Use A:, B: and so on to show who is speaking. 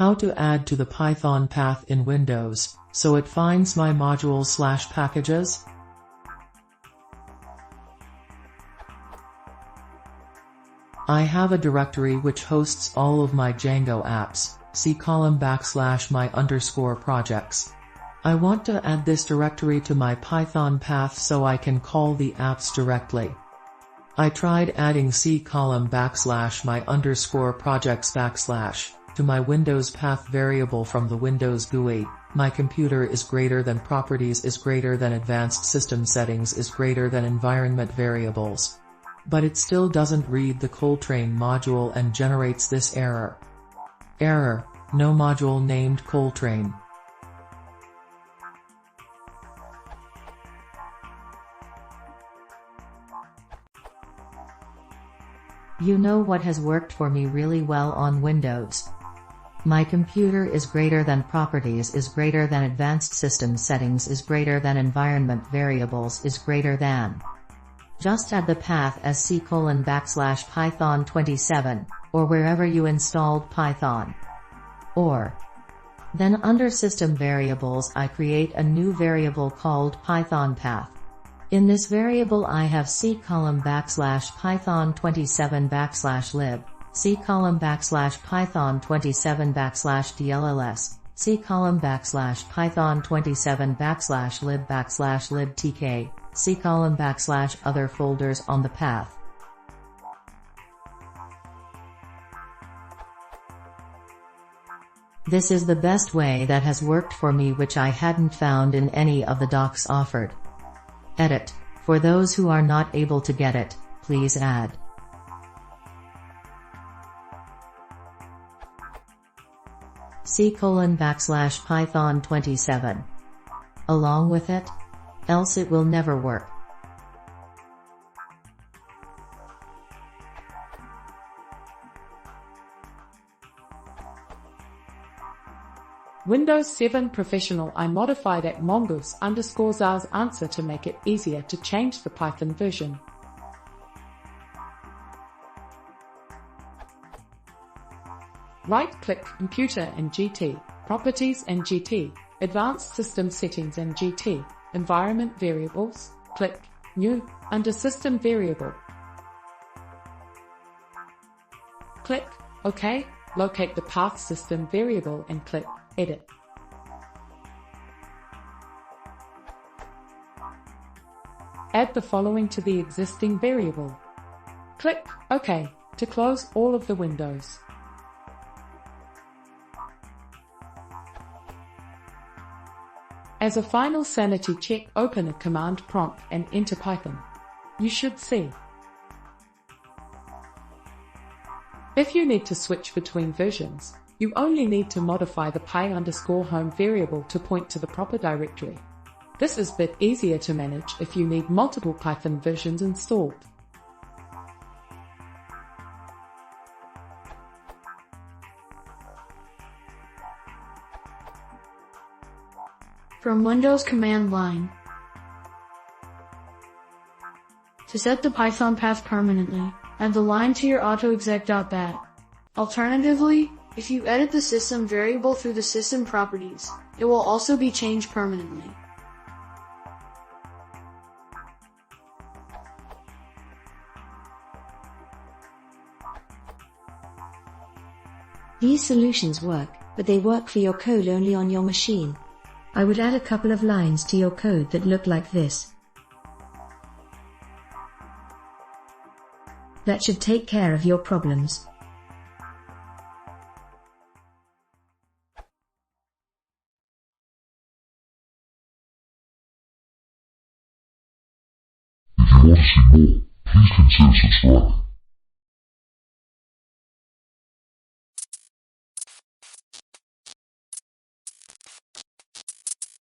A: How to add to the Python path in Windows, so it finds my modules/packages? I have a directory which hosts all of my Django apps, /my_projects. I want to add this directory to my Python path so I can call the apps directly. I tried adding /my_projects/ to my Windows path variable from the Windows GUI. My computer is greater than properties is greater than advanced system settings is greater than environment variables. But it still doesn't read the Coltrane module and generates this error. Error, no module named Coltrane.
B: You know what has worked for me really well on Windows? My computer is greater than properties is greater than advanced system settings is greater than environment variables is greater than. Just add the path as /python27, or wherever you installed Python. Or, then under system variables I create a new variable called PythonPath. In this variable I have /python27/lib, /python27/dlls, /python27/lib/libtk, /other folders on the path. This is the best way that has worked for me, which I hadn't found in any of the docs offered. Edit. For those who are not able to get it, please add /python27 along with it, else it will never work.
C: Windows 7 Professional. I modified at mongoose_ours answer to make it easier to change the Python version. Right-click Computer and GT, Properties and GT, Advanced System Settings and GT, Environment Variables, click New, under System Variable. Click OK, locate the path system variable and click Edit. Add the following to the existing variable. Click OK to close all of the windows. As a final sanity check, open a command prompt and enter Python. You should see. If you need to switch between versions, you only need to modify the py_home variable to point to the proper directory. This is a bit easier to manage if you need multiple Python versions installed.
D: From Windows command line. To set the Python path permanently, add the line to your autoexec.bat. Alternatively, if you edit the system variable through the system properties, it will also be changed permanently.
E: These solutions work, but they work for your code only on your machine. I would add a couple of lines to your code that look like this. That should take care of your problems.
F: If you want to see more, please consider subscribing.